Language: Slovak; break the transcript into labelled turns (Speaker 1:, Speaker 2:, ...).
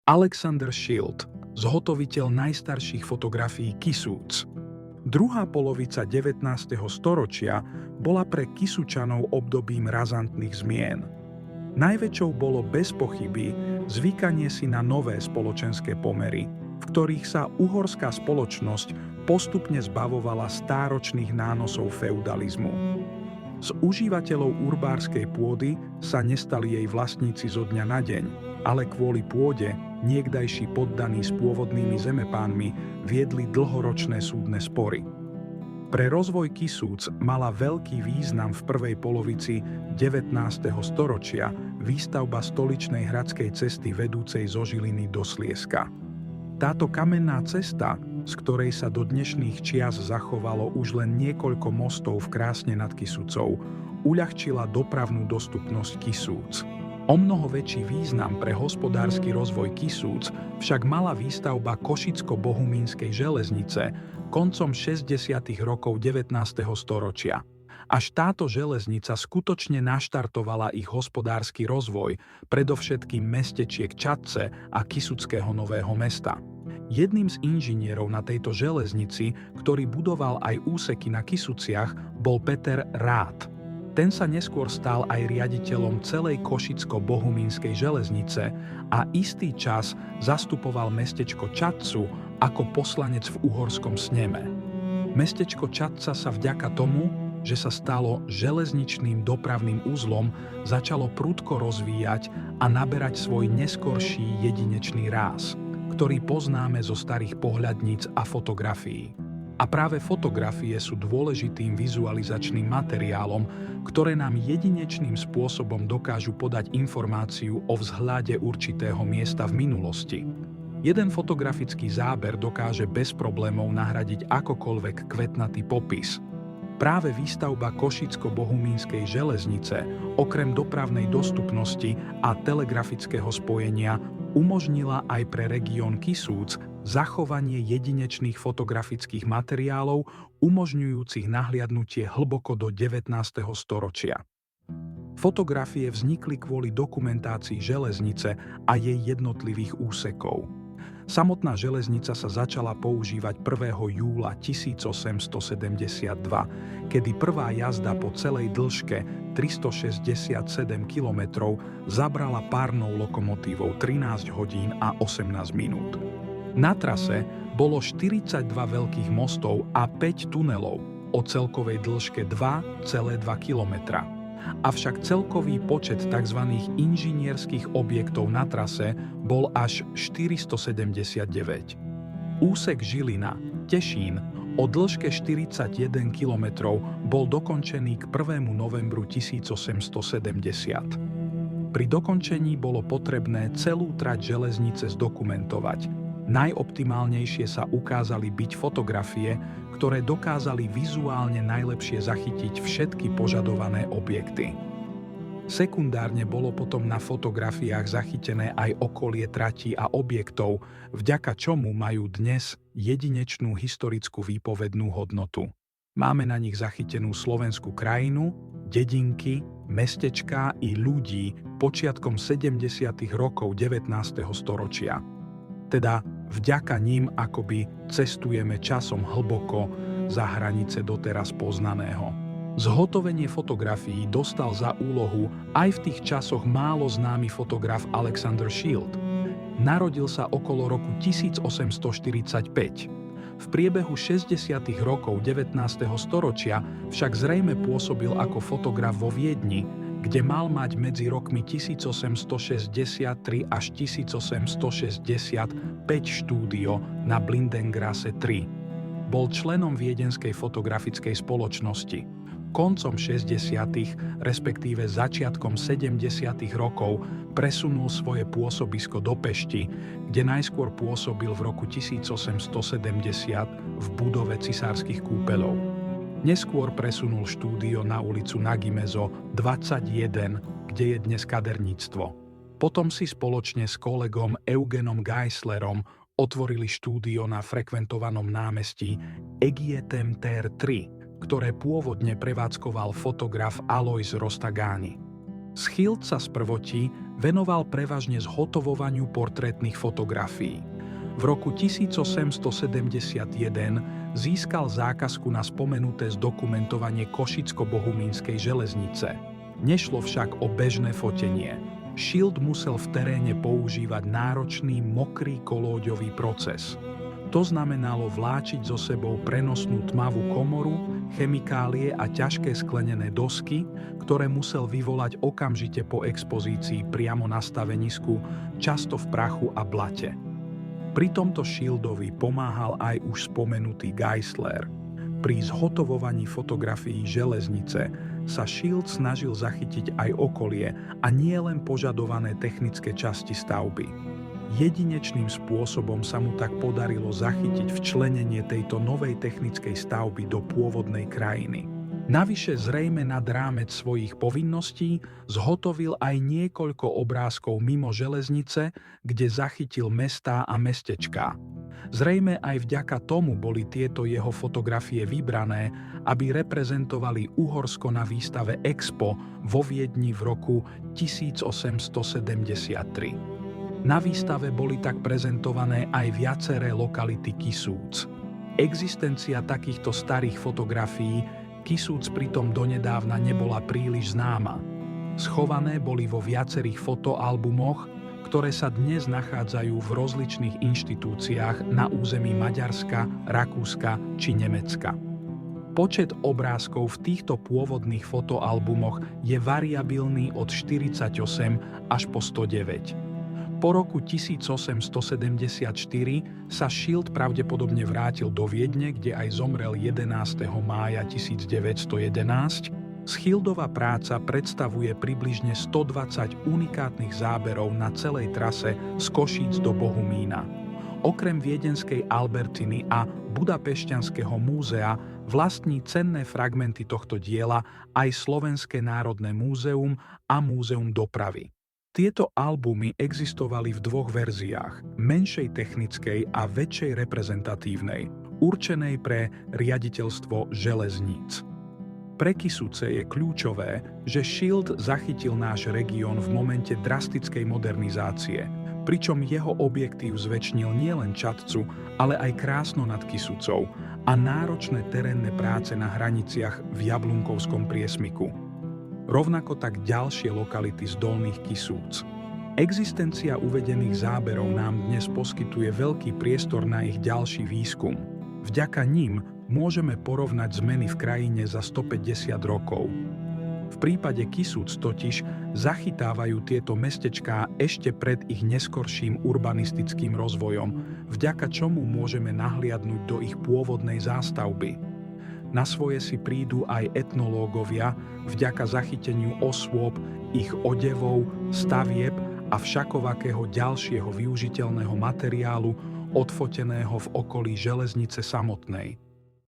Speaker 1: Alexander Schild, zhotoviteľ najstarších fotografií Kisúc. Druhá polovica 19. storočia bola pre Kisúčanov obdobím razantných zmien. Najväčšou bolo bez pochyby zvykanie si na nové spoločenské pomery, v ktorých sa uhorská spoločnosť postupne zbavovala stáročných nánosov feudalizmu. Z užívateľov urbárskej pôdy sa nestali jej vlastníci zo dňa na deň, ale kvôli pôde niekdajší poddaní s pôvodnými zemepánmi viedli dlhoročné súdne spory. Pre rozvoj Kisúc mala veľký význam v prvej polovici 19. storočia výstavba stoličnej hradskej cesty vedúcej zo Žiliny do Slieska. Táto kamenná cesta, z ktorej sa do dnešných čias zachovalo už len niekoľko mostov v Krásne nad Kisúcou, uľahčila dopravnú dostupnosť Kisúc. Omnoho väčší význam pre hospodársky rozvoj Kisúc však mala výstavba Košicko-Bohumínskej železnice koncom 60. rokov 19. storočia. Až táto železnica skutočne naštartovala ich hospodársky rozvoj, predovšetkým mestečiek Čadce a Kisuckého Nového Mesta. Jedným z inžinierov na tejto železnici, ktorý budoval aj úseky na Kisuciach, bol Peter Rád. Ten sa neskôr stal aj riaditeľom celej Košicko-Bohumínskej železnice a istý čas zastupoval mestečko Čadcu ako poslanec v uhorskom sneme. Mestečko Čadca sa vďaka tomu, že sa stalo železničným dopravným uzlom, začalo prudko rozvíjať a naberať svoj neskorší jedinečný ráz, ktorý poznáme zo starých pohľadníc a fotografií. A práve fotografie sú dôležitým vizualizačným materiálom, ktoré nám jedinečným spôsobom dokážu podať informáciu o vzhľade určitého miesta v minulosti. Jeden fotografický záber dokáže bez problémov nahradiť akokoľvek kvetnatý popis. Práve výstavba Košicko-Bohumínskej železnice, okrem dopravnej dostupnosti a telegrafického spojenia, umožnila aj pre región Kisúc zachovanie jedinečných fotografických materiálov, umožňujúcich nahliadnutie hlboko do 19. storočia. Fotografie vznikli kvôli dokumentácii železnice a jej jednotlivých úsekov. Samotná železnica sa začala používať 1. júla 1872, kedy prvá jazda po celej dĺžke 367 km zabrala párnou lokomotívou 13 hodín a 18 minút. Na trase bolo 42 veľkých mostov a 5 tunelov o celkovej dĺžke 2,2 km. Avšak celkový počet tzv. Inžinierských objektov na trase bol až 479. Úsek Žilina-Tešín o dĺžke 41 km bol dokončený k 1. novembru 1870. Pri dokončení bolo potrebné celú trať železnice zdokumentovať. Najoptimálnejšie sa ukázali byť fotografie, ktoré dokázali vizuálne najlepšie zachytiť všetky požadované objekty. Sekundárne bolo potom na fotografiách zachytené aj okolie tratí a objektov, vďaka čomu majú dnes jedinečnú historickú výpovednú hodnotu. Máme na nich zachytenú slovenskú krajinu, dedinky, mestečká i ľudí počiatkom 70. rokov 19. storočia. Teda vďaka ním akoby cestujeme časom hlboko za hranice doteraz poznaného. Zhotovenie fotografií dostal za úlohu aj v tých časoch málo známy fotograf Alexander Schild. Narodil sa okolo roku 1845. V priebehu 60. rokov 19. storočia však zrejme pôsobil ako fotograf vo Viedni, kde mal mať medzi rokmi 1863 až 1865 štúdio na Blindengrasse 3. Bol členom viedenskej fotografickej spoločnosti. Koncom 60., respektíve začiatkom 70. rokov presunul svoje pôsobisko do Pešti, kde najskôr pôsobil v roku 1870 v budove Cisárskych kúpeľov. Neskôr presunul štúdio na ulicu Nagimezo 21, kde je dnes kaderníctvo. Potom si spoločne s kolegom Eugenom Geislerom otvorili štúdio na frekventovanom námestí Egietem Ter 3, ktoré pôvodne prevádzkoval fotograf Alois Rostagáni. Schild sa sprvoti venoval prevažne zhotovovaniu portrétnych fotografií. V roku 1871 získal zákazku na spomenuté zdokumentovanie Košicko-Bohumínskej železnice. Nešlo však o bežné fotenie. Schild musel v teréne používať náročný mokrý kolóďový proces. To znamenalo vláčiť so sebou prenosnú tmavú komoru, chemikálie a ťažké sklenené dosky, ktoré musel vyvolať okamžite po expozícii priamo na stavenisku, často v prachu a blate. Pri tomto Schildovi pomáhal aj už spomenutý Geisler. Pri zhotovovaní fotografií železnice sa Schild snažil zachytiť aj okolie a nie len požadované technické časti stavby. Jedinečným spôsobom sa mu tak podarilo zachytiť včlenenie tejto novej technickej stavby do pôvodnej krajiny. Navyše zrejme nad rámec svojich povinností zhotovil aj niekoľko obrázkov mimo železnice, kde zachytil mestá a mestečká. Zrejme aj vďaka tomu boli tieto jeho fotografie vybrané, aby reprezentovali Uhorsko na výstave Expo vo Viedni v roku 1873. Na výstave boli tak prezentované aj viaceré lokality Kisúc. Existencia takýchto starých fotografií Kisúc pritom donedávna nebola príliš známa. Schované boli vo viacerých fotoalbumoch, ktoré sa dnes nachádzajú v rozličných inštitúciách na území Maďarska, Rakúska či Nemecka. Počet obrázkov v týchto pôvodných fotoalbumoch je variabilný od 48 až po 109. Po roku 1874 sa Schild pravdepodobne vrátil do Viedne, kde aj zomrel 11. mája 1911. Schildova práca predstavuje približne 120 unikátnych záberov na celej trase z Košíc do Bohumína. Okrem viedenskej Albertiny a Budapešťanského múzea vlastní cenné fragmenty tohto diela aj Slovenské národné múzeum a Múzeum dopravy. Tieto albumy existovali v dvoch verziách, menšej technickej a väčšej reprezentatívnej, určenej pre riaditeľstvo železníc. Pre Kisúce je kľúčové, že Schild zachytil náš región v momente drastickej modernizácie, pričom jeho objektív zväčšnil nielen Čadcu, ale aj Krásno nad Kisúcou a náročné terénne práce na hraniciach v Jablunkovskom priesmyku. Rovnako tak ďalšie lokality z Dolných Kisúc. Existencia uvedených záberov nám dnes poskytuje veľký priestor na ich ďalší výskum. Vďaka nim môžeme porovnať zmeny v krajine za 150 rokov. V prípade Kisúc totiž zachytávajú tieto mestečká ešte pred ich neskorším urbanistickým rozvojom, vďaka čomu môžeme nahliadnúť do ich pôvodnej zástavby. Na svoje si prídu aj etnológovia vďaka zachyteniu osôb, ich odevov, stavieb a všakovakého ďalšieho využiteľného materiálu odfoteného v okolí železnice samotnej.